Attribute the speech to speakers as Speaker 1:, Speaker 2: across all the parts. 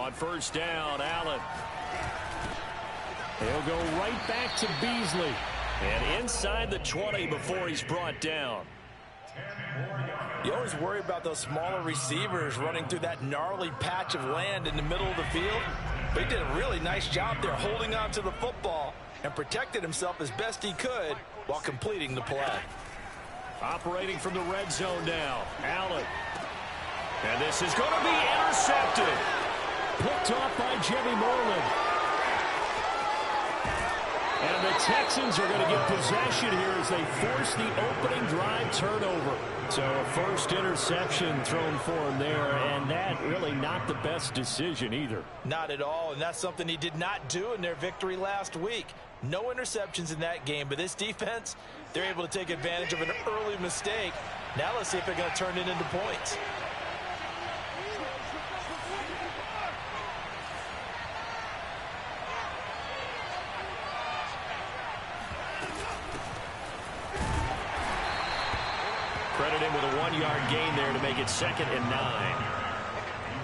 Speaker 1: On first down, Allen. He'll go right back to Beasley. And inside the 20 before he's brought down.
Speaker 2: You always worry about those smaller receivers running through that gnarly patch of land in the middle of the field. But he did a really nice job there holding on to the football and protected himself as best he could while completing the play.
Speaker 1: Operating from the red zone now, Allen. And this is going to be intercepted. Picked off by Jimmy Moreland. And the Texans are going to get possession here as they force the opening drive turnover. So a first interception thrown for him there, and that really not the best decision either.
Speaker 2: Not at all, and that's something he did not do in their victory last week. No interceptions in that game, but this defense, they're able to take advantage of an early mistake. Now let's see if they're going to turn it into points.
Speaker 1: Credit him with a 1-yard gain there to make it 2nd and 9.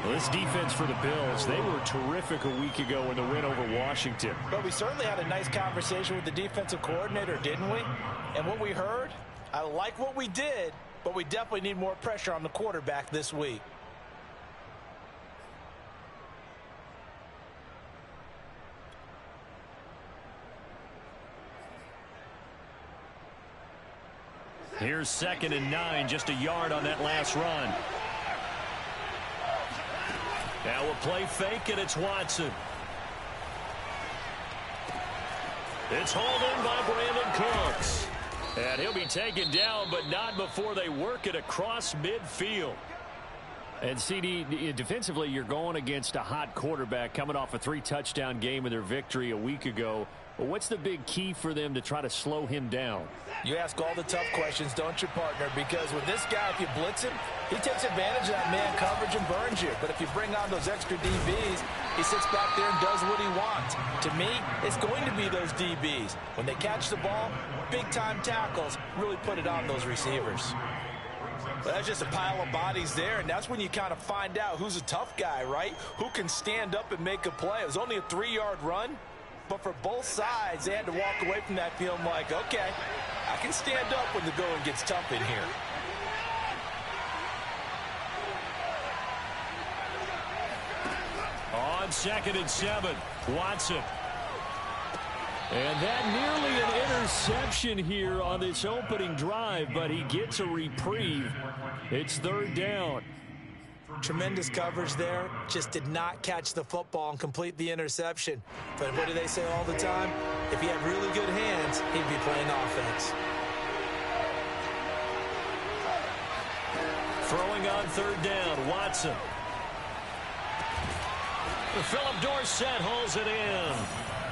Speaker 1: Well, this defense for the Bills, they were terrific a week ago in the win over Washington.
Speaker 2: But we certainly had a nice conversation with the defensive coordinator, didn't we? And what we heard, I like what we did, but we definitely need more pressure on the quarterback this week.
Speaker 1: Here's 2nd and 9, just a yard on that last run. Now we'll play fake, and it's Watson. It's hauled in by Brandon Cooks. And he'll be taken down, but not before they work it across midfield. And CD, defensively, you're going against a hot quarterback coming off a 3-touchdown game in their victory a week ago. But what's the big key for them to try to slow him down?
Speaker 2: You ask all the tough questions, don't you, partner? Because with this guy, if you blitz him, he takes advantage of that man coverage and burns you. But if you bring on those extra DBs, he sits back there and does what he wants. To me, it's going to be those DBs. When they catch the ball, big-time tackles really put it on those receivers. But that's just a pile of bodies there, and that's when you kind of find out who's a tough guy, right? Who can stand up and make a play. It was only a 3-yard run, but for both sides, they had to walk away from that field like, okay, I can stand up when the going gets tough in here.
Speaker 1: On 2nd and 7, Watson. And that nearly an interception here on this opening drive, but he gets a reprieve. It's 3rd down.
Speaker 2: Tremendous coverage there. Just did not catch the football and complete the interception. But what do they say all the time? If he had really good hands, he'd be playing offense.
Speaker 1: Throwing on 3rd down, Watson. Philip Dorsett hauls it in.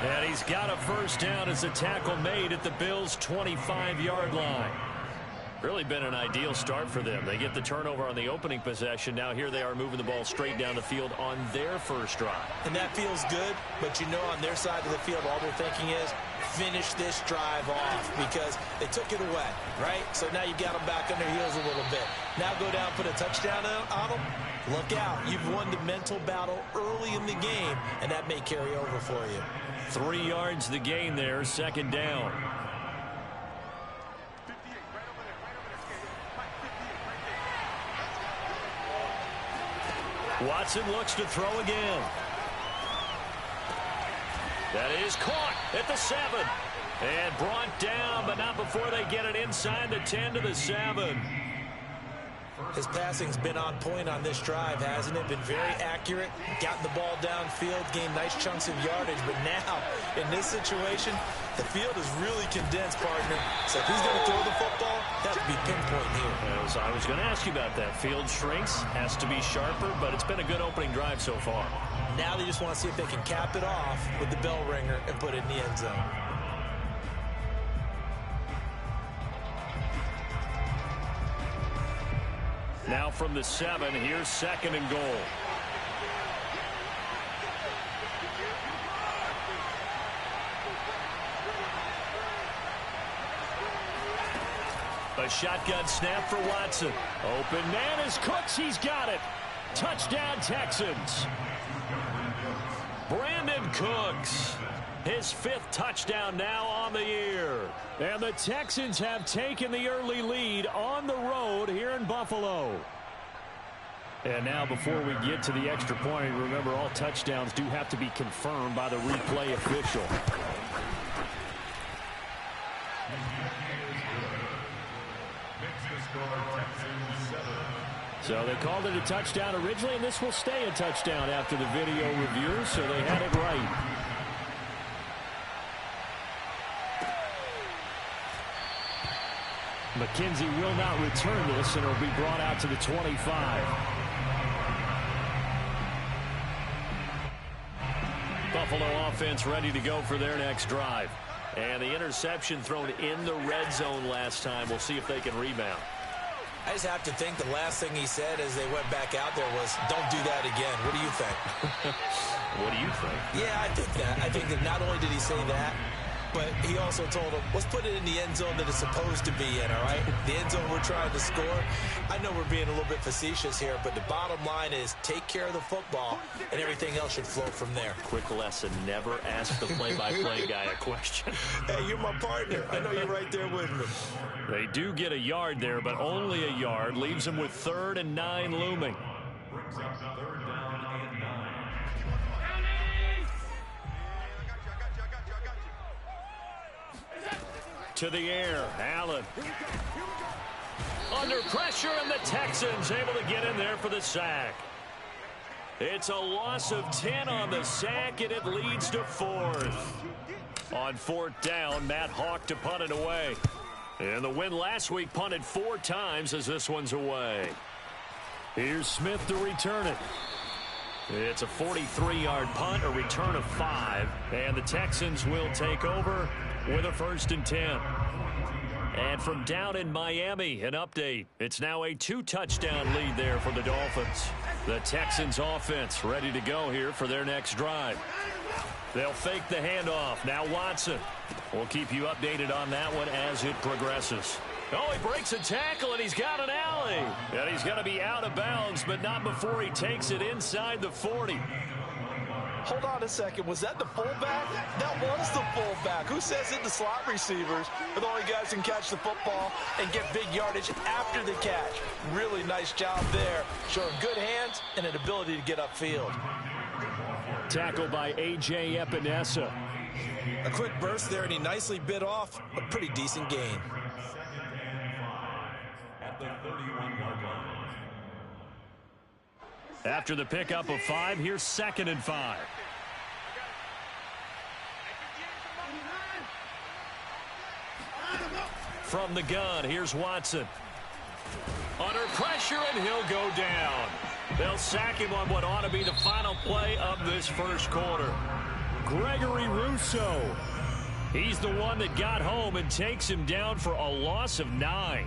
Speaker 1: And he's got a first down as a tackle made at the Bills' 25-yard line. Really been an ideal start for them. They get the turnover on the opening possession. Now here they are moving the ball straight down the field on their first drive.
Speaker 2: And that feels good, but you know on their side of the field all they're thinking is finish this drive off because they took it away, right? So now you got them back on their heels a little bit. Now go down, put a touchdown on them. Look out. You've won the mental battle early in the game, and that may carry over for you.
Speaker 1: 3 yards the gain there, 2nd down. Watson looks to throw again. That is caught at the 7. And brought down, but not before they get it inside the 10 to the 7.
Speaker 2: His passing's been on point on this drive, hasn't it? Been very accurate, gotten the ball downfield, gained nice chunks of yardage. But now, in this situation, the field is really condensed, partner. So if he's going to throw the football, that would be pinpoint here.
Speaker 1: As I was going to ask you about that. Field shrinks, has to be sharper, but it's been a good opening drive so far.
Speaker 2: Now they just want to see if they can cap it off with the bell ringer and put it in the end zone.
Speaker 1: Now from the 7, here's 2nd and goal. A shotgun snap for Watson. Open man is Cooks. He's got it. Touchdown, Texans. Cooks. His 5th touchdown now on the year. And the Texans have taken the early lead on the road here in Buffalo. And now before we get to the extra point, remember all touchdowns do have to be confirmed by the replay official. So they called it a touchdown originally, and this will stay a touchdown after the video review, so they had it right. McKenzie will not return this, and it'll be brought out to the 25. Buffalo offense ready to go for their next drive. And the interception thrown in the red zone last time. We'll see if they can rebound.
Speaker 2: I just have to think the last thing he said as they went back out there was, don't do that again. What do you think?
Speaker 1: What do you think?
Speaker 2: Yeah, I think that. I think that not only did he say that, but he also told him, let's put it in the end zone that it's supposed to be in, all right? The end zone we're trying to score. I know we're being a little bit facetious here, but the bottom line is take care of the football, and everything else should flow from there.
Speaker 1: Quick lesson, never ask the play-by-play guy a question.
Speaker 2: Hey, you're my partner. I know you're right there with me.
Speaker 1: They do get a yard there, but only a yard. Leaves them with 3rd and 9 looming. Brings up 3rd down and 9. To the air, Allen. Under pressure, and the Texans able to get in there for the sack. It's a loss of 10 on the sack, and it leads to 4th. On 4th down, Matt Hawk to punt it away. And the win last week punted 4 times as this one's away. Here's Smith to return it. It's a 43-yard punt, a return of 5. And the Texans will take over with a 1st and 10. And from down in Miami, an update. It's now a 2-touchdown lead there for the Dolphins. The Texans offense ready to go here for their next drive. They'll fake the handoff. Now Watson. We'll keep you updated on that one as it progresses. Oh, he breaks a tackle, and he's got an alley. And he's going to be out of bounds, but not before he takes it inside the 40.
Speaker 2: Hold on a second. Was that the fullback? That was the fullback. Who says it? The slot receivers are the only guys who can catch the football and get big yardage after the catch. Really nice job there. Showing good hands and an ability to get upfield.
Speaker 1: Tackled by A.J. Epinesa.
Speaker 2: A quick burst there, and he nicely bit off a pretty decent gain.
Speaker 1: After the pickup of 5, here's 2nd and 5. From the gun, here's Watson. Under pressure, and he'll go down. They'll sack him on what ought to be the final play of this first quarter. Gregory Rousseau. He's the one that got home and takes him down for a loss of 9.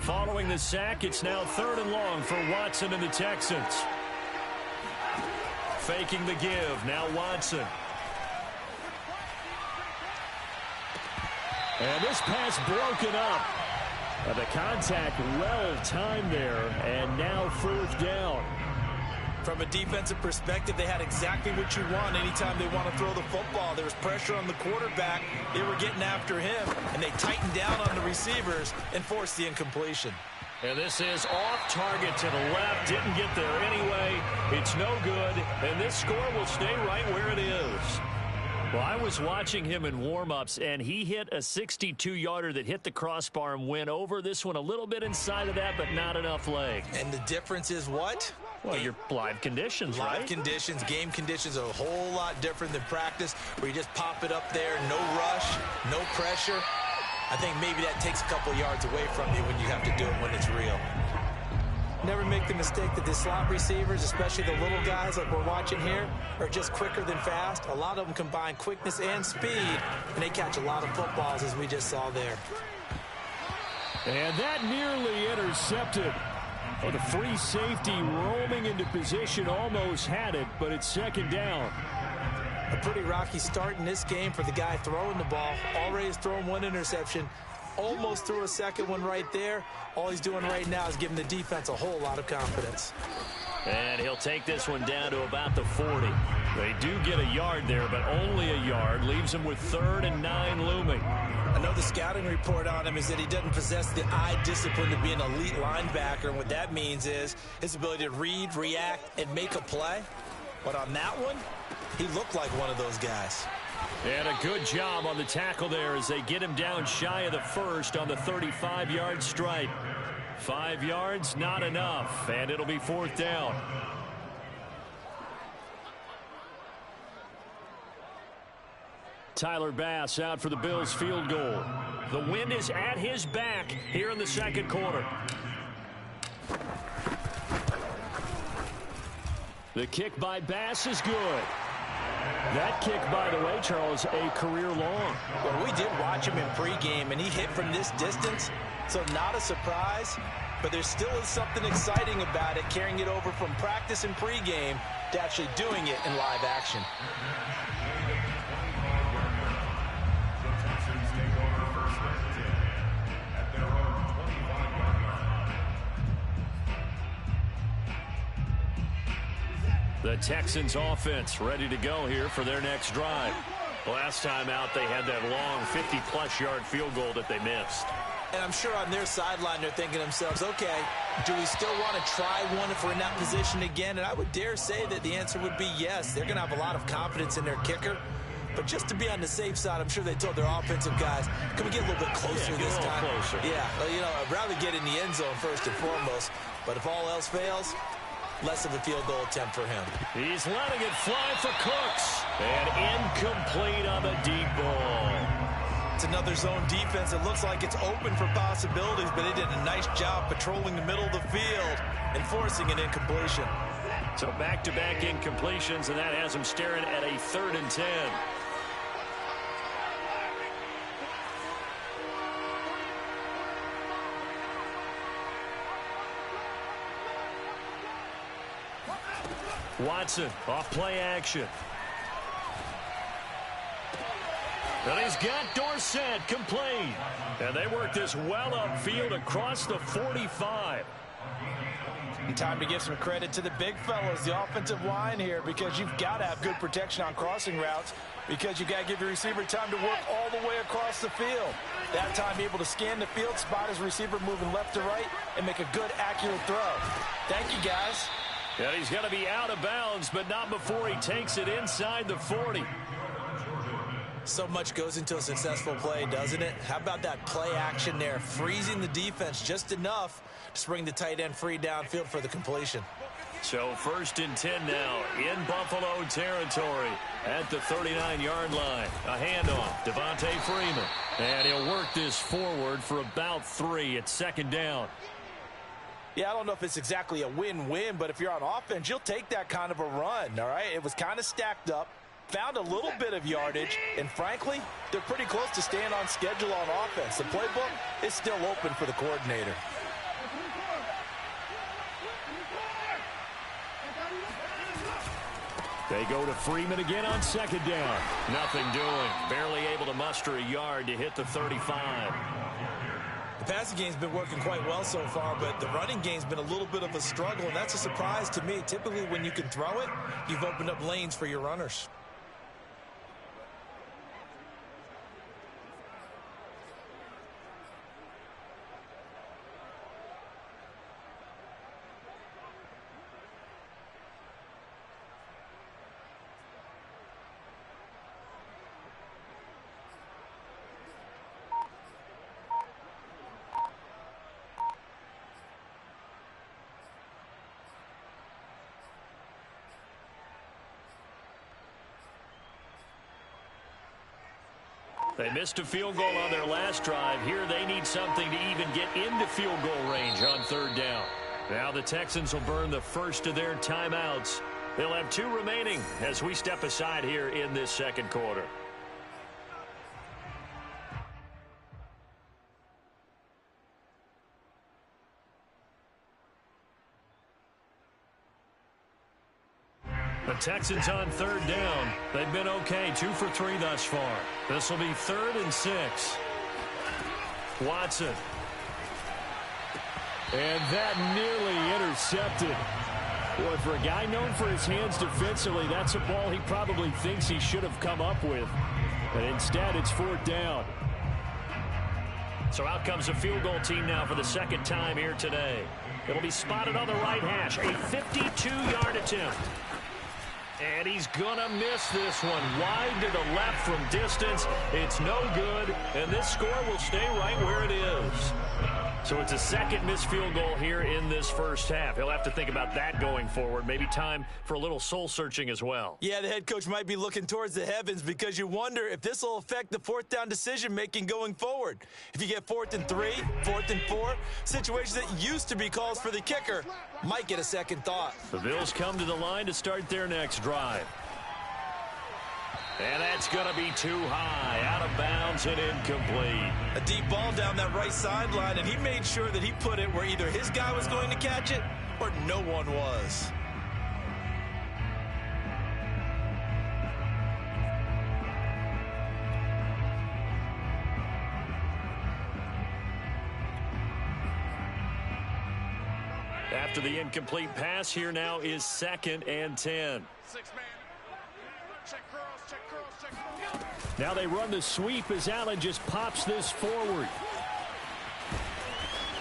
Speaker 1: Following the sack, it's now 3rd and long for Watson and the Texans. Faking the give, now Watson. And this pass broken up. The contact well timed there, and now 4th down.
Speaker 2: From a defensive perspective, they had exactly what you want anytime they want to throw the football. There was pressure on the quarterback. They were getting after him, and they tightened down on the receivers and forced the incompletion.
Speaker 1: And this is off target to the left. Didn't get there anyway. It's no good, and this score will stay right where it is. Well, I was watching him in warm-ups, and he hit a 62-yarder that hit the crossbar and went over. This one a little bit inside of that, but not enough leg.
Speaker 2: And the difference is what?
Speaker 1: Well, your live conditions, right?
Speaker 2: Live conditions, game conditions are a whole lot different than practice, where you just pop it up there, no rush, no pressure. I think maybe that takes a couple yards away from you when you have to do it when it's real. Never make the mistake that the slot receivers, especially the little guys like we're watching here, are just quicker than fast. A lot of them combine quickness and speed, and they catch a lot of footballs, as we just saw there.
Speaker 1: And that nearly intercepted. Oh, the free safety roaming into position almost had it, but it's 2nd down.
Speaker 2: A pretty rocky start in this game for the guy throwing the ball. Already has thrown 1 interception. almost threw a second one right there. All he's doing right now is giving the defense a whole lot of confidence.
Speaker 1: And he'll take this one down to about the 40. They do get a yard there, but only a yard. Leaves him with 3rd and 9 looming.
Speaker 2: I know the scouting report on him is that he doesn't possess the eye discipline to be an elite linebacker. And what that means is his ability to read, react, and make a play. But on that one, he looked like one of those guys.
Speaker 1: And a good job on the tackle there as they get him down shy of the first on the 35-yard stripe. 5 yards, not enough, and it'll be 4th down. Tyler Bass out for the Bills field goal. The wind is at his back here in the second quarter. The kick by Bass is good. That kick, by the way, Charles, a career long.
Speaker 2: Well, we did watch him in pregame, and he hit from this distance, so not a surprise. But there still is something exciting about it, carrying it over from practice and pregame to actually doing it in live action.
Speaker 1: The Texans offense ready to go here for their next drive. Last time out, they had that long 50-plus yard field goal that they missed.
Speaker 2: And I'm sure on their sideline they're thinking to themselves, okay, do we still want to try one if we're in that position again? And I would dare say that the answer would be yes. They're going to have a lot of confidence in their kicker. But just to be on the safe side, I'm sure they told their offensive guys, can we get a little bit closer this time?
Speaker 1: Closer.
Speaker 2: Yeah, well, you know, I'd rather get in the end zone first and foremost. But if all else fails, less of a field goal attempt for him.
Speaker 1: He's letting it fly for Cooks. And incomplete on the deep ball.
Speaker 2: It's another zone defense. It looks like it's open for possibilities, but they did a nice job patrolling the middle of the field and forcing an incompletion.
Speaker 1: So back-to-back incompletions, and that has him staring at a 3rd and 10. Watson off play action. And he's got Dorsett complete. And they work this well upfield across the 45.
Speaker 2: And time to give some credit to the big fellas, the offensive line here, because you've got to have good protection on crossing routes because you've got to give your receiver time to work all the way across the field. That time able to scan the field, spot his receiver moving left to right, and make a good, accurate throw. Thank you, guys.
Speaker 1: And he's going to be out of bounds, but not before he takes it inside the 40.
Speaker 2: So much goes into a successful play, doesn't it? How about that play action there, freezing the defense just enough to bring the tight end free downfield for the completion.
Speaker 1: So 1st and 10 now in Buffalo territory at the 39-yard line. A handoff, Devontae Freeman. And he'll work this forward for about 3 at 2nd down.
Speaker 2: Yeah, I don't know if it's exactly a win-win, but if you're on offense, you'll take that kind of a run, all right? It was kind of stacked up, found a little bit of yardage, and frankly, they're pretty close to staying on schedule on offense. The playbook is still open for the coordinator.
Speaker 1: They go to Freeman again on 2nd down. Nothing doing. Barely able to muster a yard to hit the 35.
Speaker 2: The passing game's been working quite well so far, but the running game's been a little bit of a struggle, and that's a surprise to me. Typically, when you can throw it, you've opened up lanes for your runners.
Speaker 1: They missed a field goal on their last drive. Here they need something to even get into field goal range on 3rd down. Now the Texans will burn the first of their timeouts. They'll have 2 remaining as we step aside here in this second quarter. The Texans on 3rd down. They've been okay, 2 for 3 thus far. This will be 3rd and 6. Watson. And that nearly intercepted. Boy, for a guy known for his hands defensively, that's a ball he probably thinks he should have come up with. But instead, it's 4th down. So out comes a field goal team now for the second time here today. It'll be spotted on the right hash. A 52-yard attempt. And he's going to miss this one. Wide to the left from distance. It's no good. And this score will stay right where it is. So it's a second missed field goal here in this first half. He'll have to think about that going forward. Maybe time for a little soul-searching as well.
Speaker 2: Yeah, the head coach might be looking towards the heavens because you wonder if this will affect the 4th down decision-making going forward. If you get 4th and 3, 4th and 4, situations that used to be calls for the kicker might get a second thought.
Speaker 1: The Bills come to the line to start their next drive. And that's going to be too high, out of bounds and incomplete.
Speaker 2: A deep ball down that right sideline, and he made sure that he put it where either his guy was going to catch it or no one was.
Speaker 1: After the incomplete pass, here now is 2nd and 10. Now they run the sweep as Allen just pops this forward.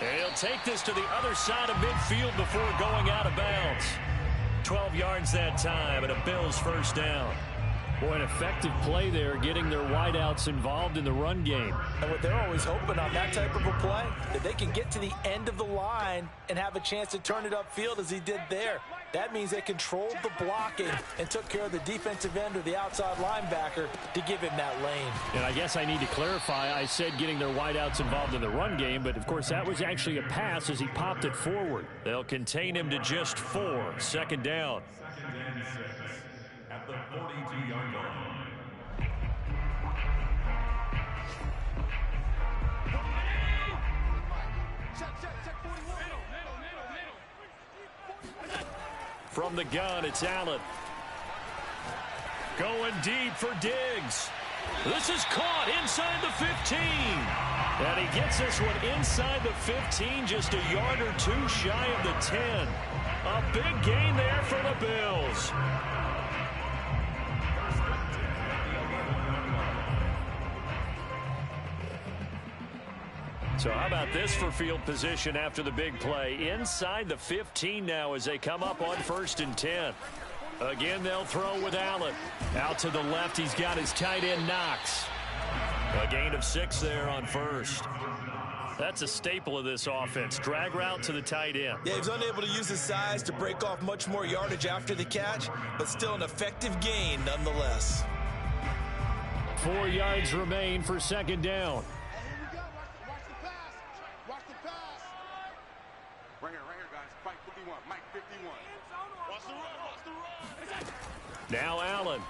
Speaker 1: And he'll take this to the other side of midfield before going out of bounds. 12 yards that time and a Bills first down. Boy, an effective play there, getting their wideouts involved in the run game.
Speaker 2: And what they're always hoping on that type of a play, that they can get to the end of the line and have a chance to turn it upfield as he did there. That means they controlled the blocking and took care of the defensive end or the outside linebacker to give him that lane. And
Speaker 1: I guess I need to clarify. I said getting their wideouts involved in the run game, but of course that was actually a pass as he popped it forward. They'll contain him to just 4. 2nd down. At the 42-yard line. From the gun, it's Allen. Going deep for Diggs. This is caught inside the 15. And he gets this one inside the 15, just a yard or two shy of the 10. A big gain there for the Bills. So how about this for field position after the big play? Inside the 15 now as they come up on 1st and 10. Again, they'll throw with Allen. Out to the left, he's got his tight end Knox. A gain of 6 there on 1st. That's a staple of this offense. Drag route to the tight end.
Speaker 2: Yeah, he's unable to use his size to break off much more yardage after the catch, but still an effective gain nonetheless.
Speaker 1: 4 yards remain for 2nd down. Now Allen.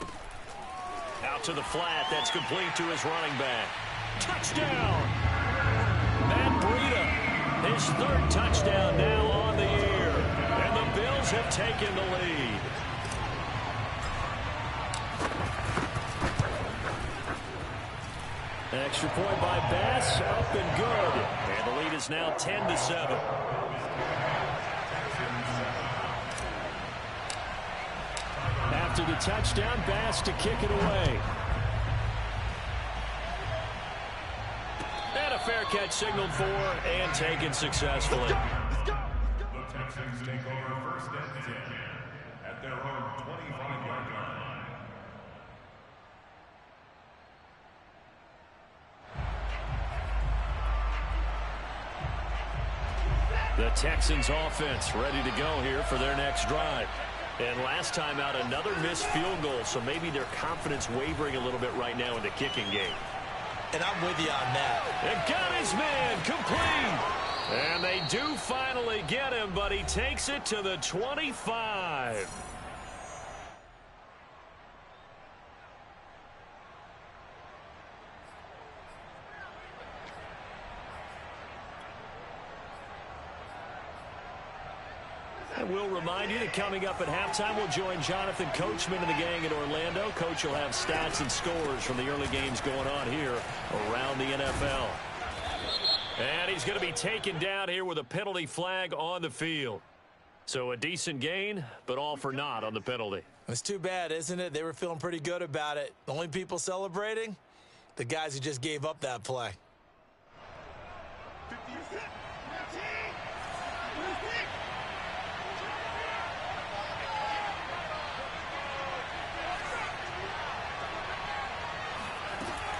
Speaker 1: Out to the flat. That's complete to his running back. Touchdown! Matt Breida. His 3rd touchdown now on the year. And the Bills have taken the lead. Extra point by Bass. Up and good. And the lead is now 10-7. After the touchdown, Bass to kick it away. And a fair catch signaled for and taken successfully.
Speaker 3: The Texans take over 1st and 10 at their own 25-yard line.
Speaker 1: The Texans offense ready to go here for their next drive. And last time out, another missed field goal, so maybe their confidence wavering a little bit right now in the kicking game.
Speaker 2: And I'm with you on that.
Speaker 1: And got his man complete. And they do finally get him, but he takes it to the 25. And we'll remind you that coming up at halftime, we'll join Jonathan Coachman and the gang in Orlando. Coach will have stats and scores from the early games going on here around the NFL. And he's going to be taken down here with a penalty flag on the field. So a decent gain, but all for naught on the penalty.
Speaker 2: It's too bad, isn't it? They were feeling pretty good about it. The only people celebrating? The guys who just gave up that play.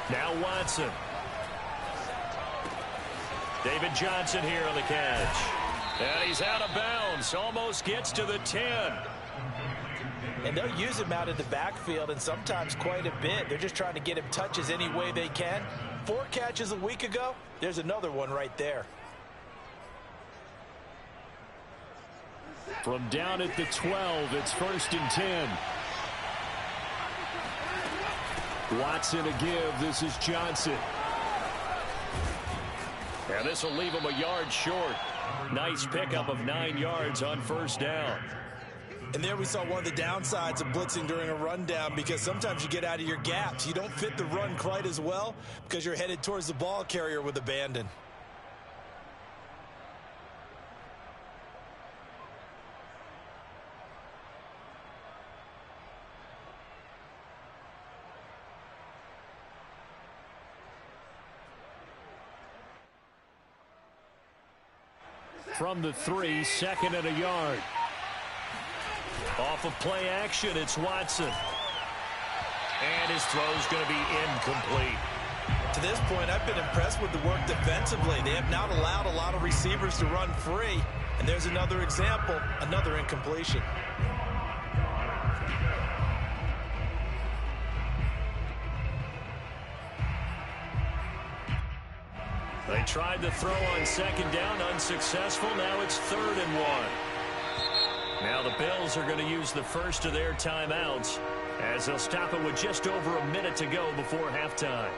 Speaker 1: Now Watson. David Johnson here on the catch. And he's out of bounds. Almost gets to the 10.
Speaker 2: And they'll use him out in the backfield, and sometimes quite a bit. They're just trying to get him touches any way they can. 4 catches a week ago. There's another one right there.
Speaker 1: From down at the 12, it's 1st and 10. Watson a give. This is Johnson. And this will leave him a yard short. Nice pickup of 9 yards on 1st down.
Speaker 2: And there we saw one of the downsides of blitzing during a rundown, because sometimes you get out of your gaps. You don't fit the run quite as well because you're headed towards the ball carrier with abandon.
Speaker 1: From the 3, 2nd and a yard. Off of play action, it's Watson. And his throw's going to be incomplete.
Speaker 2: To this point, I've been impressed with the work defensively. They have not allowed a lot of receivers to run free. And there's another example, another incompletion.
Speaker 1: They tried to throw on 2nd down, unsuccessful. Now it's 3rd and 1. Now the Bills are going to use the first of their timeouts as they'll stop it with just over a minute to go before halftime.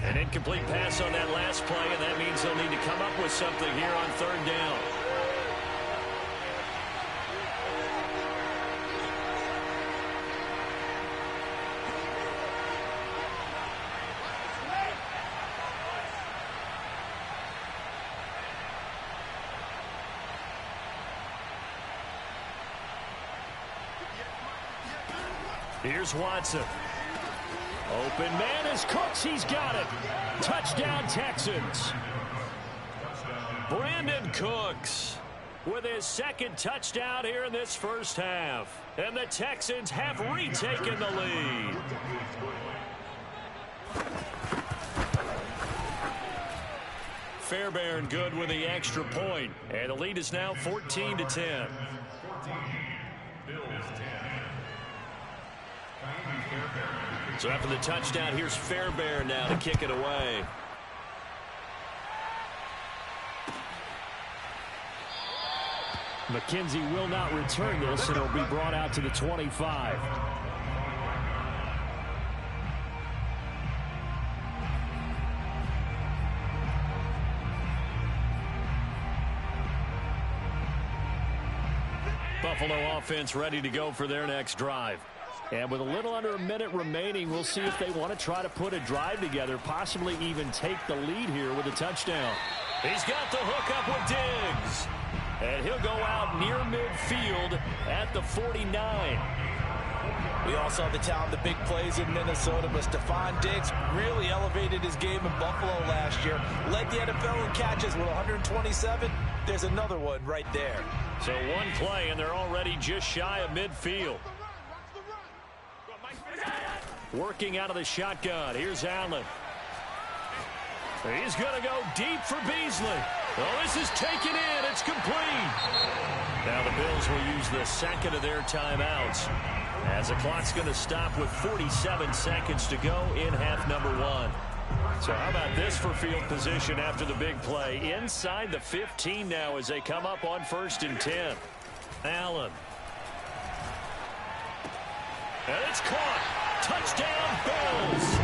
Speaker 1: An incomplete pass on that last play, and that means they'll need to come up with something here on 3rd down. Here's Watson. Open man is Cooks. He's got it. Touchdown, Texans. Brandon Cooks with his 2nd touchdown here in this first half. And the Texans have retaken the lead. Fairbairn good with the extra point. And the lead is now 14-10. So after the touchdown, here's Fairbairn now to kick it away. McKenzie will not return this, and it'll be brought out to the 25. Buffalo offense ready to go for their next drive. And with a little under a minute remaining, we'll see if they want to try to put a drive together, possibly even take the lead here with a touchdown. He's got the hook up with Diggs. And he'll go out near midfield at the 49.
Speaker 2: We all saw the talent, the big plays in Minnesota, but Stephon Diggs really elevated his game in Buffalo last year. Led the NFL in catches with 127. There's another one right there.
Speaker 1: So one play, and they're already just shy of midfield. Working out of the shotgun. Here's Allen. He's going to go deep for Beasley. Oh, this is taken in. It's complete. Now the Bills will use the 2nd of their timeouts as the clock's going to stop with 47 seconds to go in half number 1. So how about this for field position after the big play? Inside the 15 now as they come up on 1st and 10. Allen. And it's caught. Touchdown, Bills.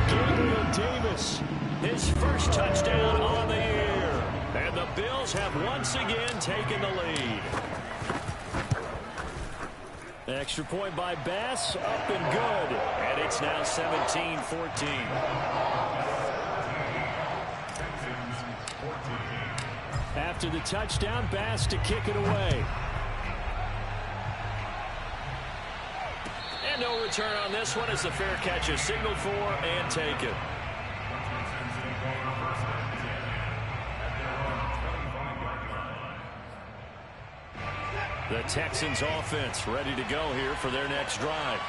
Speaker 1: Gabriel Davis, his first touchdown on the year. And the Bills have once again taken the lead. Extra point by Bass, up and good. And it's now 17-14. After the touchdown, Bass to kick it away. And no return on this one as the fair catch is signaled for and taken. The Texans offense ready to go here for their next drive.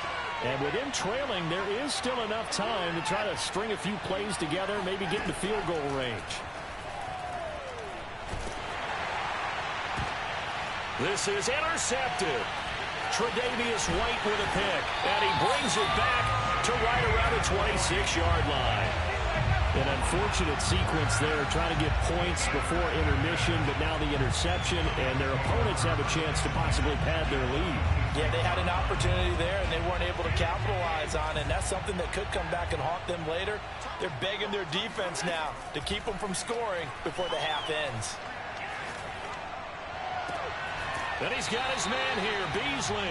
Speaker 1: And with him trailing, there is still enough time to try to string a few plays together, maybe get in the field goal range. This is intercepted. Tre'Davious White with a pick. And he brings it back to right around the 26-yard line. An unfortunate sequence there, trying to get points before intermission, but now the interception, and their opponents have a chance to possibly pad their lead.
Speaker 2: Yeah, they had an opportunity there, and they weren't able to capitalize on it, and that's something that could come back and haunt them later. They're begging their defense now to keep them from scoring before the half ends.
Speaker 1: And he's got his man here, Beasley.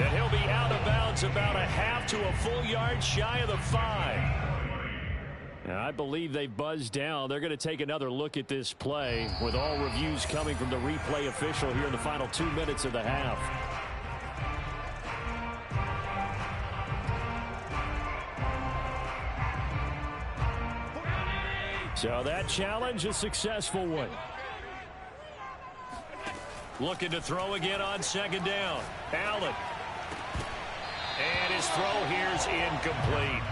Speaker 1: And he'll be out of bounds about a half to a full yard shy of the 5. Now, I believe they buzzed down. They're going to take another look at this play with all reviews coming from the replay official here in the final 2 minutes of the half. So that challenge, a successful one. Looking to throw again on second down. Allen. And his throw here is incomplete.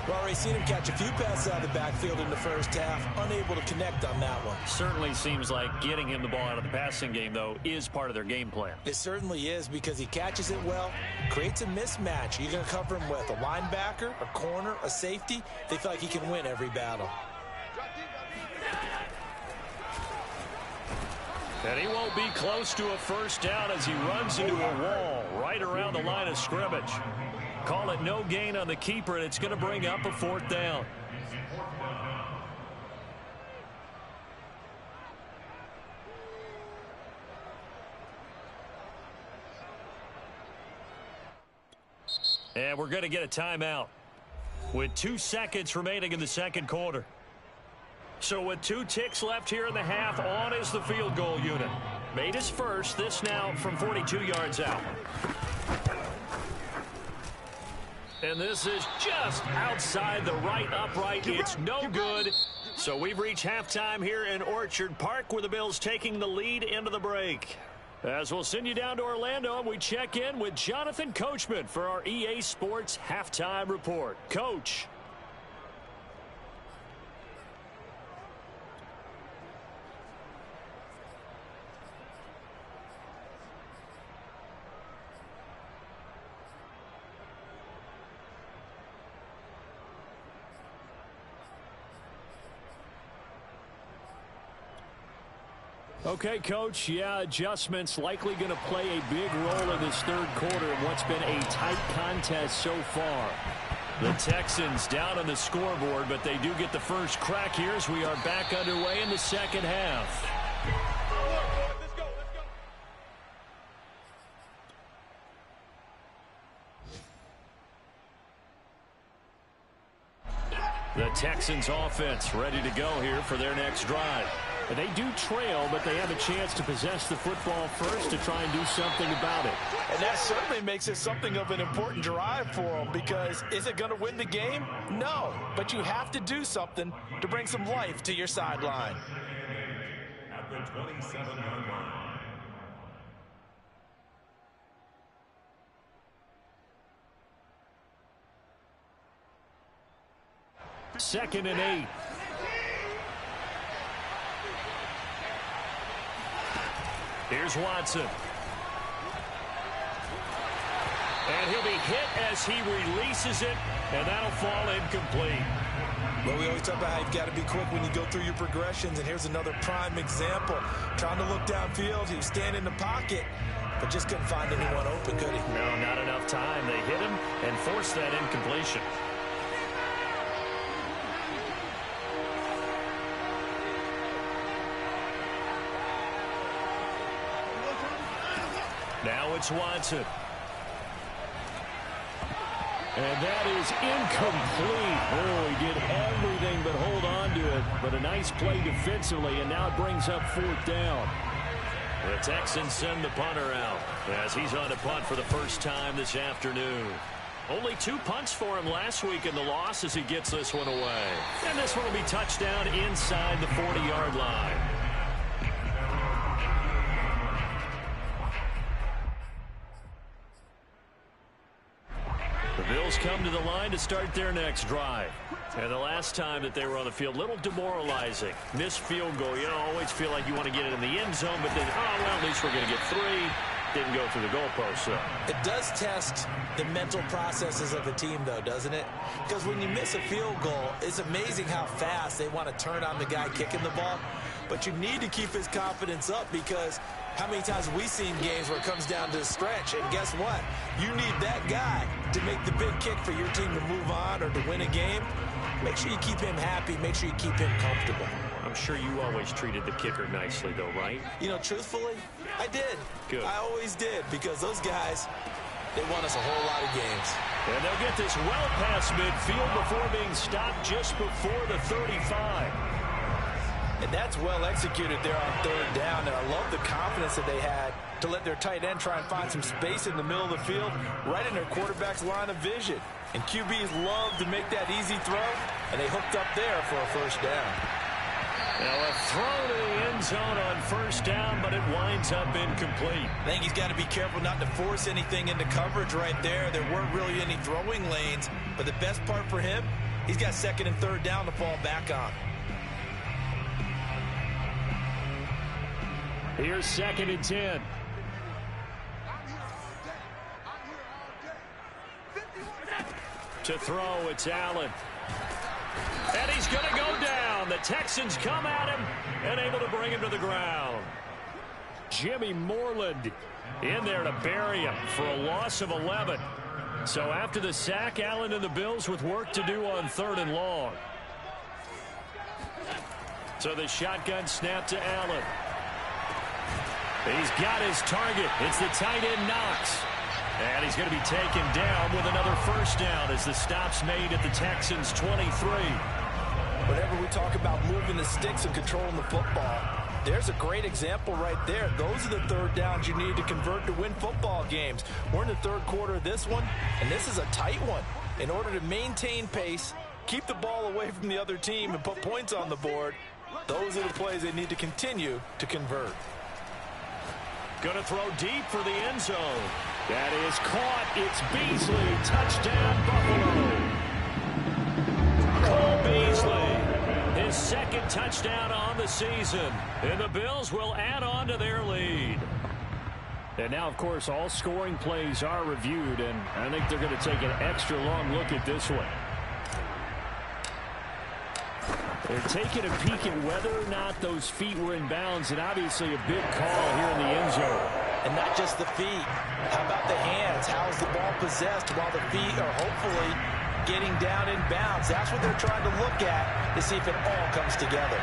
Speaker 2: We've already seen him catch a few passes out of the backfield in the first half, unable to connect on that one.
Speaker 1: Certainly seems like getting him the ball out of the passing game, though, is part of their game plan.
Speaker 2: It certainly is, because he catches it well, creates a mismatch. You're going to cover him with a linebacker, a corner, a safety. They feel like he can win every battle.
Speaker 1: And he won't be close to a first down as he runs into a wall right around the line of scrimmage. Call it no gain on the keeper, and it's going to bring up a 4th down. And we're going to get a timeout with 2 seconds remaining in the second quarter. So with 2 ticks left here in the half, on is the field goal unit. Made his first, this now from 42 yards out. And this is just outside the right upright. It's no good. So we've reached halftime here in Orchard Park, where the Bills taking the lead into the break. As we'll send you down to Orlando, and we check in with Jonathan Coachman for our EA Sports Halftime Report. Coach. Okay, Coach, yeah, adjustments likely going to play a big role in this third quarter in what's been a tight contest so far. The Texans down on the scoreboard, but they do get the first crack here as we are back underway in the second half. The Texans offense ready to go here for their next drive. And they do trail, but they have a chance to possess the football first to try and do something about it.
Speaker 2: And that certainly makes it something of an important drive for them, because is it going to win the game? No, but you have to do something to bring some life to your sideline.
Speaker 3: At the 27-yard line.
Speaker 1: Second and 8. Here's Watson. And he'll be hit as he releases it, and that'll fall incomplete.
Speaker 2: Well, we always talk about how you've got to be quick when you go through your progressions, and here's another prime example. Trying to look downfield, he was standing in the pocket, but just couldn't find anyone open, could he?
Speaker 1: No, not enough time. They hit him and forced that incompletion. Now it's Watson. And that is incomplete. Oh, he did everything but hold on to it. But a nice play defensively, and now it brings up 4th down. The Texans send the punter out as he's on a punt for the first time this afternoon. Only 2 punts for him last week in the loss as he gets this one away. And this one will be touchdown inside the 40-yard line. The Bills come to the line to start their next drive. And the last time that they were on the field, a little demoralizing. Missed field goal. You know, always feel like you want to get it in the end zone, but then, oh, well, at least we're going to get 3. Didn't go through the goalpost, so.
Speaker 2: It does test the mental processes of the team, though, doesn't it? Because when you miss a field goal, it's amazing how fast they want to turn on the guy kicking the ball. But you need to keep his confidence up, because how many times have we seen games where it comes down to the stretch, and guess what? You need that guy to make the big kick for your team to move on or to win a game. Make sure you keep him happy. Make sure you keep him comfortable.
Speaker 1: I'm sure you always treated the kicker nicely, though, right?
Speaker 2: You know, truthfully, I did.
Speaker 1: Good.
Speaker 2: I always did, because those guys, they won us a whole lot of games.
Speaker 1: And they'll get this well past midfield before being stopped just before the 35.
Speaker 2: And that's well executed there on 3rd down. And I love the confidence that they had to let their tight end try and find some space in the middle of the field, right in their quarterback's line of vision. And QBs love to make that easy throw, and they hooked up there for a 1st down.
Speaker 1: Now a throw to the end zone on 1st down, but it winds up incomplete.
Speaker 2: I think he's got to be careful not to force anything into coverage right there. There weren't really any throwing lanes, but the best part for him, he's got 2nd and 3rd down to fall back on.
Speaker 1: Here's 2nd and 10. To throw, it's Allen. And he's going to go down. The Texans come at him and able to bring him to the ground. Jimmy Moreland in there to bury him for a loss of 11. So after the sack, Allen and the Bills with work to do on 3rd and long. So the shotgun snap to Allen. He's got his target. It's the tight end Knox. And he's going to be taken down with another 1st down as the stop's made at the Texans' 23.
Speaker 2: Whenever we talk about moving the sticks and controlling the football, there's a great example right there. Those are the 3rd downs you need to convert to win football games. We're in the 3rd quarter of this one, and this is a tight one. In order to maintain pace, keep the ball away from the other team, and put points on the board, those are the plays they need to continue to convert.
Speaker 1: Going to throw deep for the end zone. That is caught. It's Beasley. Touchdown, Buffalo. Cole Beasley, his 2nd touchdown on the season. And the Bills will add on to their lead. And now, of course, all scoring plays are reviewed, and I think they're going to take an extra long look at this one. They're taking a peek at whether or not those feet were in bounds, and obviously a big call here in the end zone.
Speaker 2: And not just the feet. How about the hands? How's the ball possessed while the feet are hopefully getting down in bounds? That's what they're trying to look at to see if it all comes together.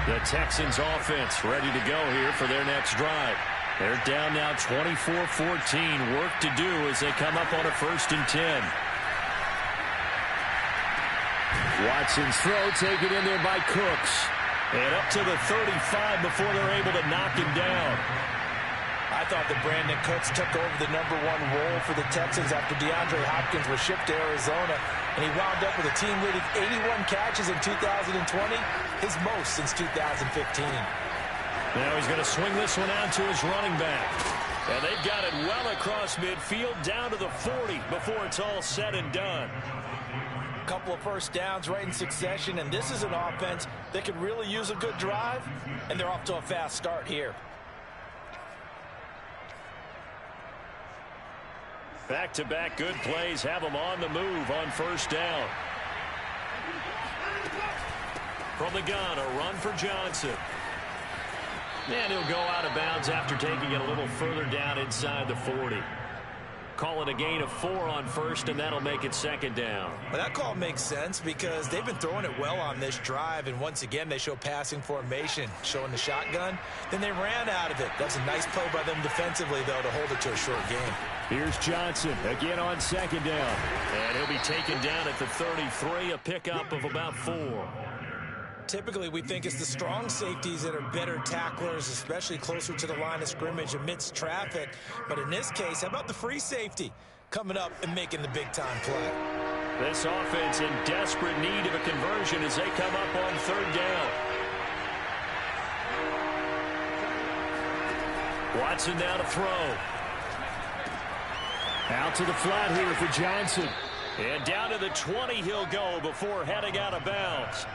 Speaker 1: The Texans offense ready to go here for their next drive. They're down now 24-14. Work to do as they come up on a 1st and 10. Watson's throw taken in there by Cooks. And up to the 35 before they're able to knock him down.
Speaker 2: I thought that Brandon Cooks took over the #1 role for the Texans after DeAndre Hopkins was shipped to Arizona, and he wound up with a team-leading 81 catches in 2020, his most since 2015.
Speaker 1: Now he's going to swing this one out to his running back. And they've got it well across midfield down to the 40 before it's all said and done.
Speaker 2: A couple of 1st downs right in succession, and this is an offense that could really use a good drive, and they're off to a fast start here.
Speaker 1: Back-to-back good plays have them on the move on 1st down. From the gun, a run for Johnson. And he'll go out of bounds after taking it a little further down inside the 40. calling a gain of 4 on first, and that'll make it second down.
Speaker 2: Well, that call makes sense because they've been throwing it well on this drive, and once again they show passing formation, showing the shotgun. Then they ran out of it. That's a nice play by them defensively, though, to hold it to a short game.
Speaker 1: Here's Johnson again on second down, and he'll be taken down at the 33, a pickup of about 4.
Speaker 2: Typically, we think it's the strong safeties that are better tacklers, especially closer to the line of scrimmage amidst traffic. But in this case, how about the free safety coming up and making the big-time play?
Speaker 1: This offense in desperate need of a conversion as they come up on third down. Watson now to throw. Out to the flat here for Johnson. And down to the 20 he'll go before heading out of bounds.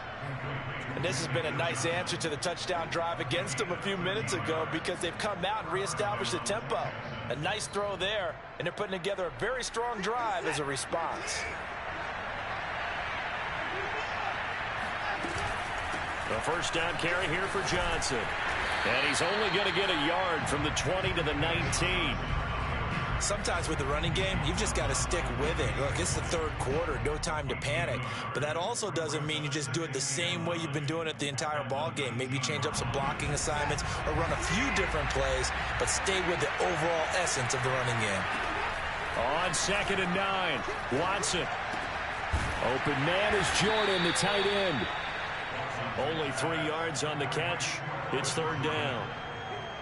Speaker 2: And this has been a nice answer to the touchdown drive against them a few minutes ago because they've come out and reestablished the tempo. A nice throw there, and they're putting together a very strong drive as a response.
Speaker 1: The first down carry here for Johnson. And he's only going to get a yard from the 20 to the 19.
Speaker 2: Sometimes with the running game, you've just got to stick with it. Look, it's the third quarter, no time to panic. But that also doesn't mean you just do it the same way you've been doing it the entire ball game. Maybe change up some blocking assignments or run a few different plays, but stay with the overall essence of the running game.
Speaker 1: On 2nd and 9, Watson. Open man is Jordan, the tight end. Only 3 yards on the catch. It's third down.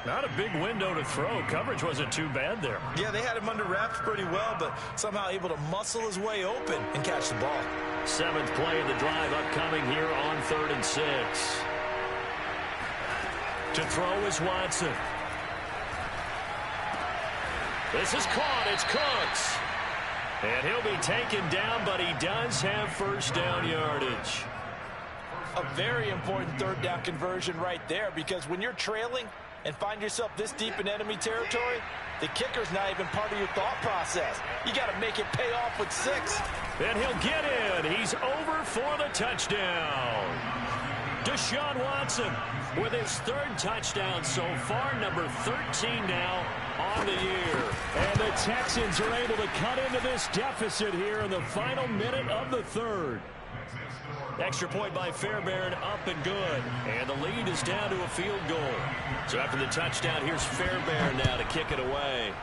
Speaker 1: Not a big window to throw. Coverage wasn't too bad there.
Speaker 2: Yeah, they had him under wraps pretty well, but somehow able to muscle his way open and catch the ball.
Speaker 1: 7th play of the drive upcoming here on 3rd and 6. To throw is Watson. This is caught. It's Cooks. And he'll be taken down, but he does have first down yardage.
Speaker 2: A very important third down conversion right there, because when you're trailing and find yourself this deep in enemy territory, the kicker's not even part of your thought process. You got to make it pay off with 6.
Speaker 1: And he'll get in. He's over for the touchdown. Deshaun Watson with his 3rd touchdown so far, number 13 now on the year. And the Texans are able to cut into this deficit here in the final minute of the 3rd. Extra point by Fairbairn, up and good. And the lead is down to a field goal. So after the touchdown, here's Fairbairn now to kick it away.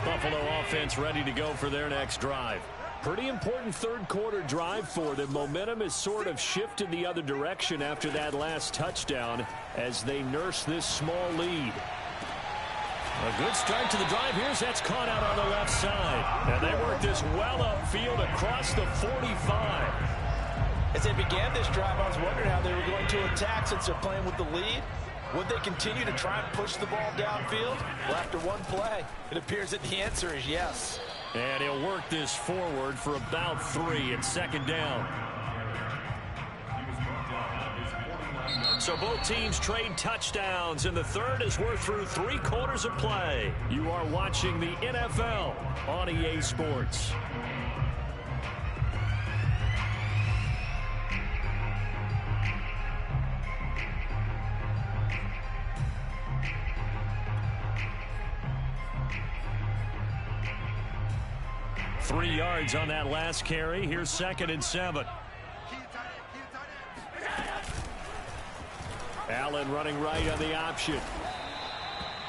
Speaker 1: Buffalo offense ready to go for their next drive. Pretty important third quarter drive for them. Momentum has sort of shifted the other direction after that last touchdown as they nurse this small lead. A good start to the drive. Here's that's caught out on the left side. And they work this well upfield across the 45.
Speaker 2: As they began this drive, I was wondering how they were going to attack since they're playing with the lead. Would they continue to try and push the ball downfield? Well, after one play, it appears that the answer is yes.
Speaker 1: And he'll work this forward for about 3 at second down. So both teams trade touchdowns in the 3rd as we're through 3 quarters of play. You are watching the NFL on EA Sports. Three yards on that last carry. Here's 2nd and 7. Allen running right on the option.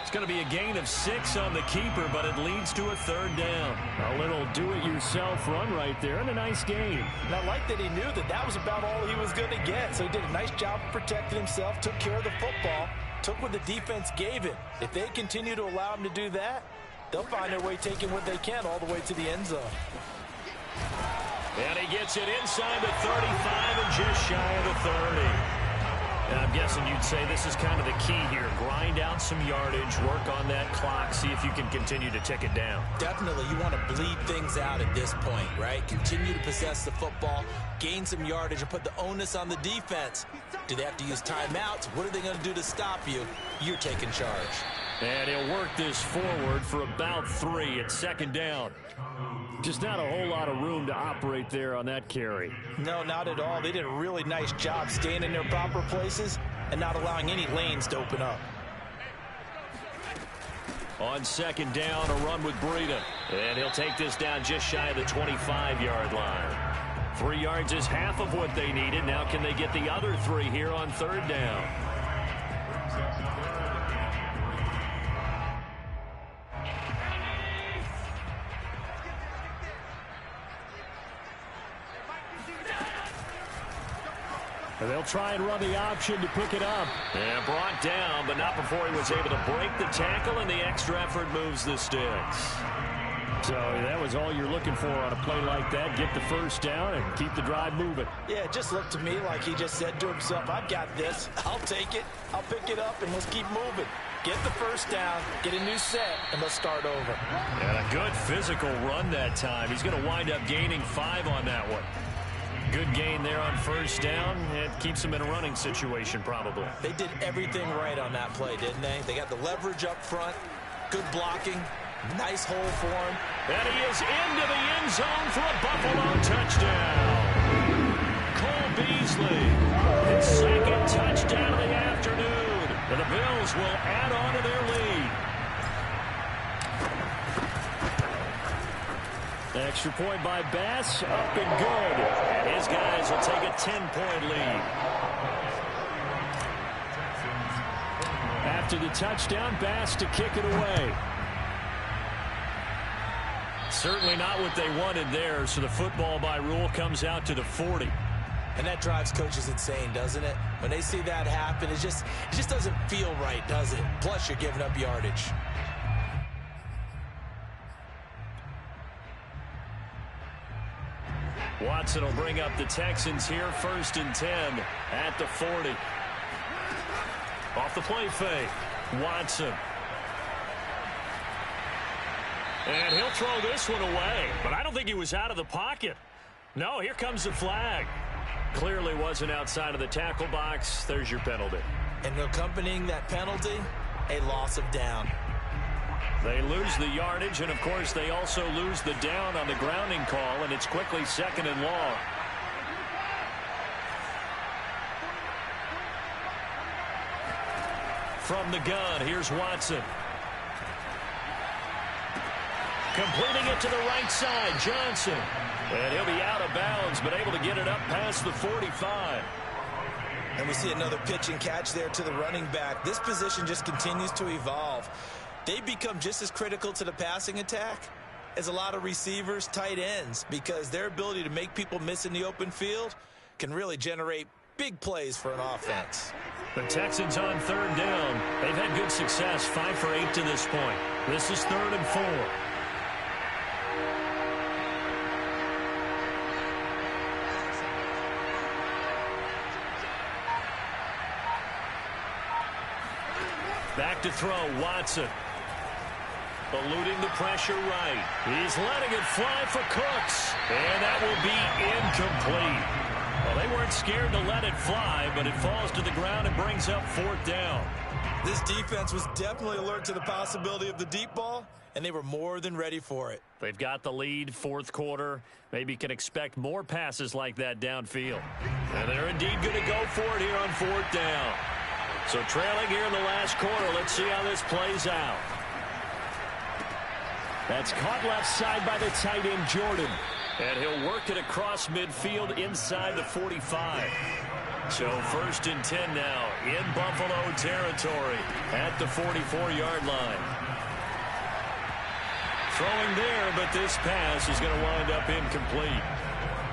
Speaker 1: It's going to be a gain of 6 on the keeper, but it leads to a 3rd down. A little do-it-yourself run right there, and a nice gain.
Speaker 2: And I like that he knew that that was about all he was going to get, so he did a nice job of protecting himself, took care of the football, took what the defense gave him. If they continue to allow him to do that, they'll find their way taking what they can all the way to the end zone.
Speaker 1: And he gets it inside the 35 and just shy of the 30. And I'm guessing you'd say this is kind of the key here. Grind out some yardage, work on that clock, see if you can continue to tick it down.
Speaker 2: Definitely. You want to bleed things out at this point, right? Continue to possess the football, gain some yardage, and put the onus on the defense. Do they have to use timeouts? What are they going to do to stop you? You're taking charge.
Speaker 1: And he'll work this forward for about 3 at second down. Just not a whole lot of room to operate there on that carry.
Speaker 2: No, not at all. They did a really nice job staying in their proper places and not allowing any lanes to open up.
Speaker 1: On second down, a run with Breida. And he'll take this down just shy of the 25-yard line. 3 yards is half of what they needed. Now can they get the other 3 here on third down? And they'll try and run the option to pick it up. And brought down, but not before he was able to break the tackle, and the extra effort moves the sticks. So that was all you're looking for on a play like that. Get the first down and keep the drive moving.
Speaker 2: Yeah, it just looked to me like he just said to himself, I've got this. I'll take it. I'll pick it up, and let's keep moving. Get the first down, get a new set, and let's start over.
Speaker 1: And a good physical run that time. He's going to wind up gaining 5 on that one. Good gain there on first down. It keeps them in a running situation probably.
Speaker 2: They did everything right on that play, didn't they? They got the leverage up front, good blocking, nice hole for him.
Speaker 1: And he is into the end zone for a Buffalo touchdown. Cole Beasley, his second touchdown of the afternoon. And the Bills will add on to their lead. Extra point by Bass, up and good. And his guys will take a 10-point lead. After the touchdown, Bass to kick it away. Certainly not what they wanted there, so the football by rule comes out to the 40.
Speaker 2: And that drives coaches insane, doesn't it? When they see that happen, it just doesn't feel right, does it? Plus, you're giving up yardage.
Speaker 1: Watson will bring up the Texans here, 1st and 10 at the 40. Off the play fake, Watson. And he'll throw this one away, but I don't think he was out of the pocket. No, here comes the flag. Clearly wasn't outside of the tackle box. There's your penalty.
Speaker 2: And accompanying that penalty, a loss of down.
Speaker 1: They lose the yardage, and, of course, they also lose the down on the grounding call, and it's quickly 2nd and long. From the gun, here's Watson. Completing it to the right side, Johnson. And he'll be out of bounds, but able to get it up past the 45.
Speaker 2: And we see another pitch and catch there to the running back. This position just continues to evolve. They become just as critical to the passing attack as a lot of receivers, tight ends, because their ability to make people miss in the open field can really generate big plays for an offense.
Speaker 1: The Texans on 3rd down. They've had good success, 5 for 8 to this point. This is 3rd and 4. Back to throw, Watson. Eluding the pressure right. He's letting it fly for Cooks. And that will be incomplete. Well, they weren't scared to let it fly, but it falls to the ground and brings up 4th down.
Speaker 2: This defense was definitely alert to the possibility of the deep ball, and they were more than ready for it.
Speaker 1: They've got the lead, 4th quarter. Maybe can expect more passes like that downfield. And they're indeed going to go for it here on 4th down. So trailing here in the last quarter. Let's see how this plays out. That's caught left side by the tight end, Jordan. And he'll work it across midfield inside the 45. So 1st and 10 now in Buffalo territory at the 44-yard line. Throwing there, but this pass is going to wind up incomplete.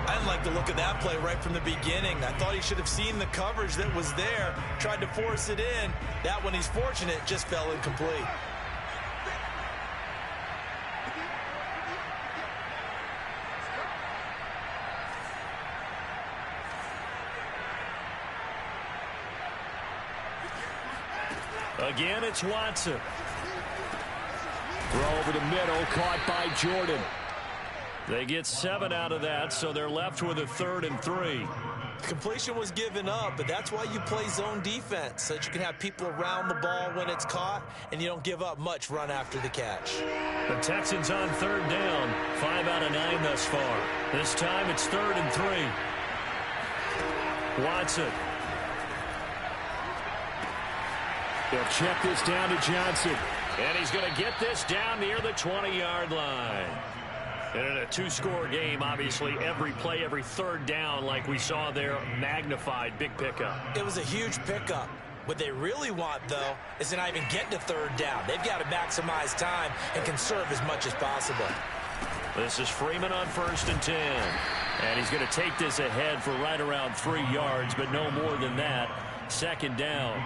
Speaker 2: I didn't like the look of that play right from the beginning. I thought he should have seen the coverage that was there, tried to force it in. That one, he's fortunate, just fell incomplete.
Speaker 1: Again, it's Watson. Throw over the middle, caught by Jordan. They get 7 out of that, so they're left with a 3rd and 3.
Speaker 2: Completion was given up, but that's why you play zone defense, so that you can have people around the ball when it's caught, and you don't give up much run after the catch.
Speaker 1: The Texans on third down, 5 out of 9 thus far. This time it's 3rd and 3. Watson. They'll check this down to Johnson. And he's going to get this down near the 20-yard line. And in a 2-score game, obviously, every play, every third down, like we saw there, magnified, big pickup.
Speaker 2: It was a huge pickup. What they really want, though, is to not even get to third down. They've got to maximize time and conserve as much as possible.
Speaker 1: This is Freeman on 1st and 10. And he's going to take this ahead for right around 3 yards, but no more than that. 2nd down.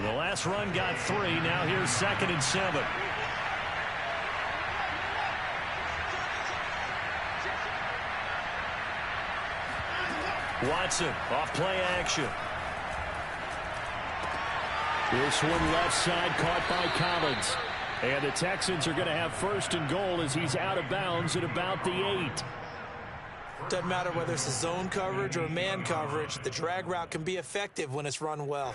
Speaker 1: The last run got 3. Now here's 2nd and 7. Watson off play action. This one left side caught by Collins. And the Texans are going to have 1st and goal as he's out of bounds at about the 8.
Speaker 2: Doesn't matter whether it's a zone coverage or man coverage, the drag route can be effective when it's run well.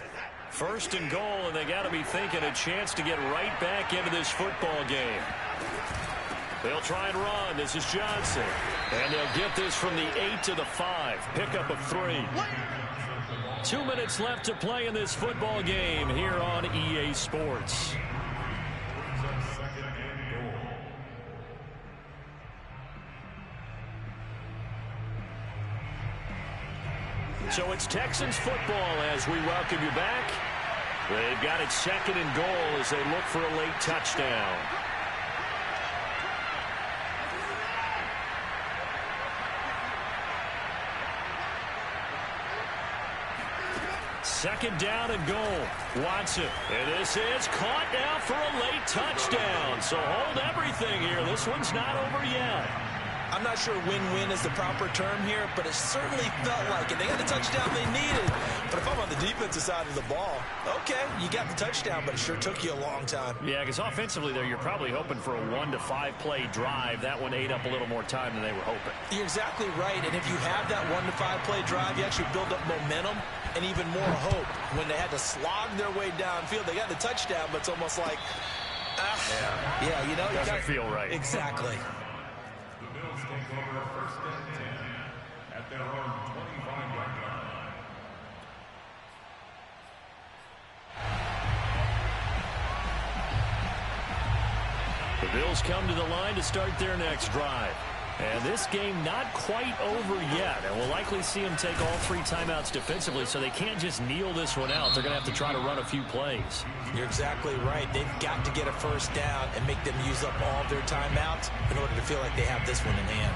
Speaker 1: 1st and goal, and they got to be thinking a chance to get right back into this football game. They'll try and run. This is Johnson. And they'll get this from the 8 to the 5. Pickup of 3. 2 minutes left to play in this football game here on EA Sports. So it's Texans football as we welcome you back. They've got it 2nd and goal as they look for a late touchdown. Second down and goal. Watson. And this is caught now for a late touchdown. So hold everything here. This one's not over yet.
Speaker 2: I'm not sure win-win is the proper term here, but it certainly felt like it. They got the touchdown they needed. But if I'm on the defensive side of the ball, okay, you got the touchdown, but it sure took you a long time.
Speaker 1: Yeah, because offensively there, you're probably hoping for a 1 to 5 play drive. That one ate up a little more time than they were hoping.
Speaker 2: You're exactly right, and if you have that 1 to 5 play drive, you actually build up momentum and even more hope. When they had to slog their way downfield, they got the touchdown, but it's almost like, yeah, you know.
Speaker 1: Doesn't feel right.
Speaker 2: Exactly.
Speaker 3: The Bills take over 1st and 10 at their own 25-yard line.
Speaker 1: The Bills come to the line to start their next drive. And this game not quite over yet. And we'll likely see them take all 3 timeouts defensively, so they can't just kneel this one out. They're going to have to try to run a few plays.
Speaker 2: You're exactly right. They've got to get a 1st down and make them use up all of their timeouts in order to feel like they have this one in hand.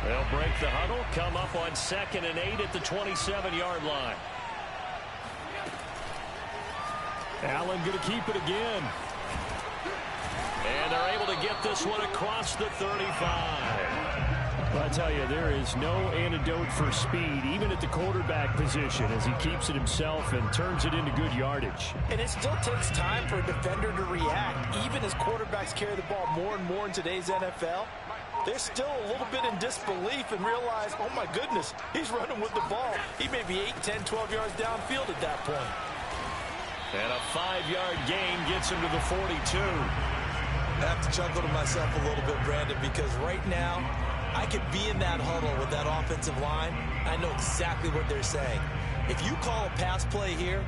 Speaker 1: They'll break the huddle, come up on 2nd and 8 at the 27-yard line. Allen going to keep it again. And they're able to get this one across the 35. But I tell you, there is no antidote for speed, even at the quarterback position, as he keeps it himself and turns it into good yardage.
Speaker 2: And it still takes time for a defender to react. Even as quarterbacks carry the ball more and more in today's NFL, they're still a little bit in disbelief and realize, oh my goodness, he's running with the ball. He may be 8, 10, 12 yards downfield at that point.
Speaker 1: And a 5-yard gain gets him to the 42.
Speaker 2: I have to chuckle to myself a little bit, Brandon, because right now I could be in that huddle with that offensive line. I know exactly what they're saying. If you call a pass play here,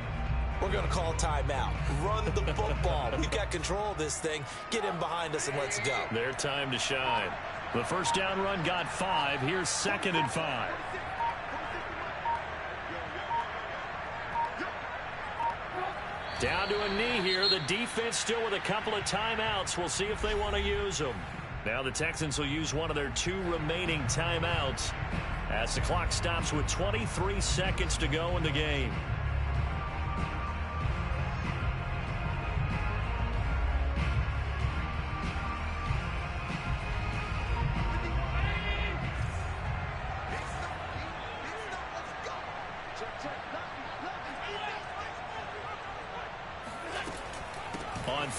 Speaker 2: we're going to call timeout. Run the football. We've got control of this thing. Get in behind us and let's go.
Speaker 1: Their time to shine. The 1st down run got 5. Here's 2nd and 5. Down to a knee here. The defense still with a couple of timeouts. We'll see if they want to use them. Now the Texans will use one of their 2 remaining timeouts as the clock stops with 23 seconds to go in the game.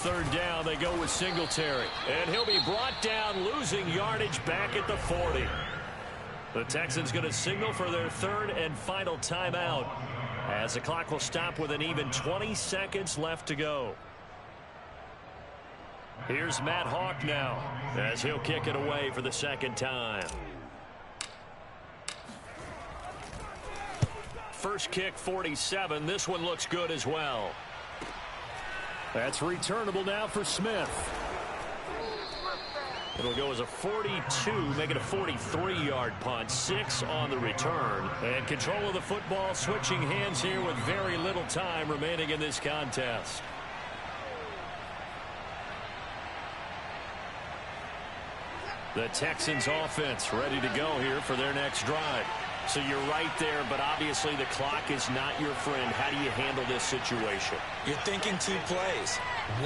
Speaker 1: third down, they go with Singletary. And he'll be brought down, losing yardage back at the 40. The Texans going to signal for their third and final timeout, as the clock will stop with an even 20 seconds left to go. Here's Matt Hawk now, as he'll kick it away for the second time. First kick, 47. This one looks good as well. That's returnable now for Smith. It'll go as a 42, make it a 43-yard punt. 6 on the return. And control of the football switching hands here with very little time remaining in this contest. The Texans offense ready to go here for their next drive. So you're right there, but obviously the clock is not your friend. How do you handle this situation?
Speaker 2: You're thinking 2 plays.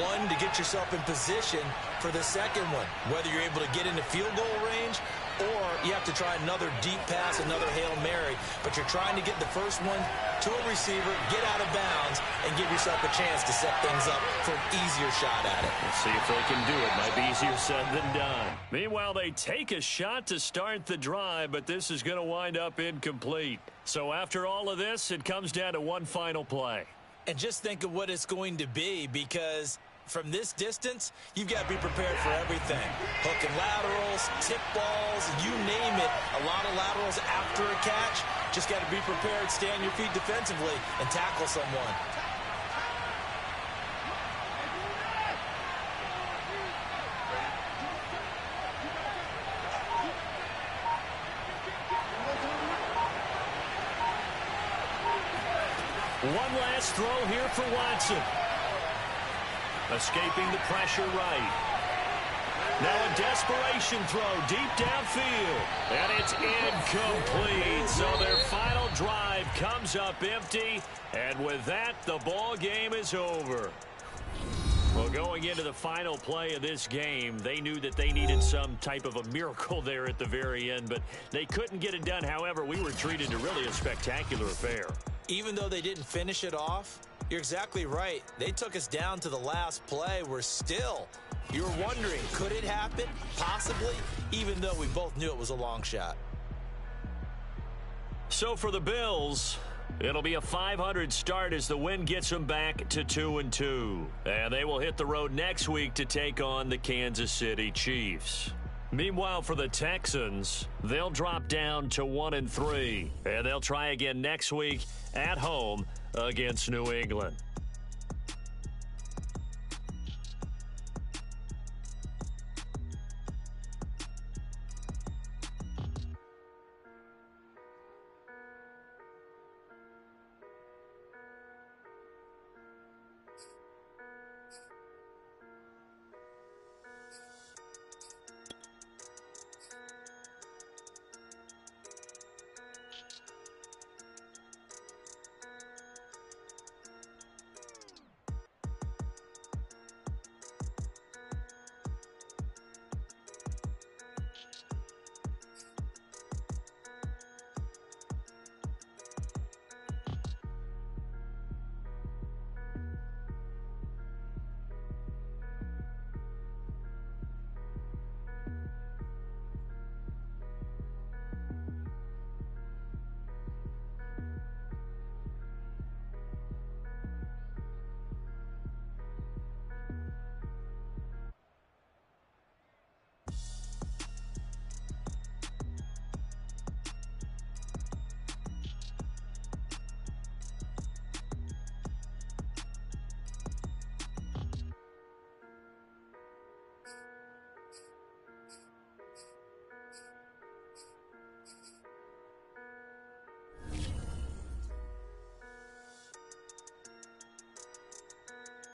Speaker 2: One, to get yourself in position for the second one, whether you're able to get into field goal range or you have to try another deep pass, another Hail Mary, but you're trying to get the first one to a receiver, get out of bounds, and give yourself a chance to set things up for an easier shot at it.
Speaker 1: Let's see if they can do it. Might be easier said than done. Meanwhile, they take a shot to start the drive, but this is going to wind up incomplete. So after all of this, it comes down to one final play.
Speaker 2: And just think of what it's going to be, because from this distance, you've got to be prepared for everything. Hook and laterals, tip balls, you name it. A lot of laterals after a catch. Just got to be prepared, stay on your feet defensively, and tackle someone.
Speaker 1: One last throw here for Watson. Escaping the pressure right. Now a desperation throw deep downfield. And it's incomplete. So their final drive comes up empty. And with that, the ball game is over. Well, going into the final play of this game, they knew that they needed some type of a miracle there at the very end, but they couldn't get it done. However, we were treated to really a spectacular affair.
Speaker 2: Even though they didn't finish it off, you're exactly right. They took us down to the last play. We're still, you're wondering, could it happen? Possibly, even though we both knew it was a long shot.
Speaker 1: So for the Bills, it'll be a .500 start as the win gets them back to 2-2. And they will hit the road next week to take on the Kansas City Chiefs. Meanwhile, for the Texans, they'll drop down to 1-3. And they'll try again next week at home against New England.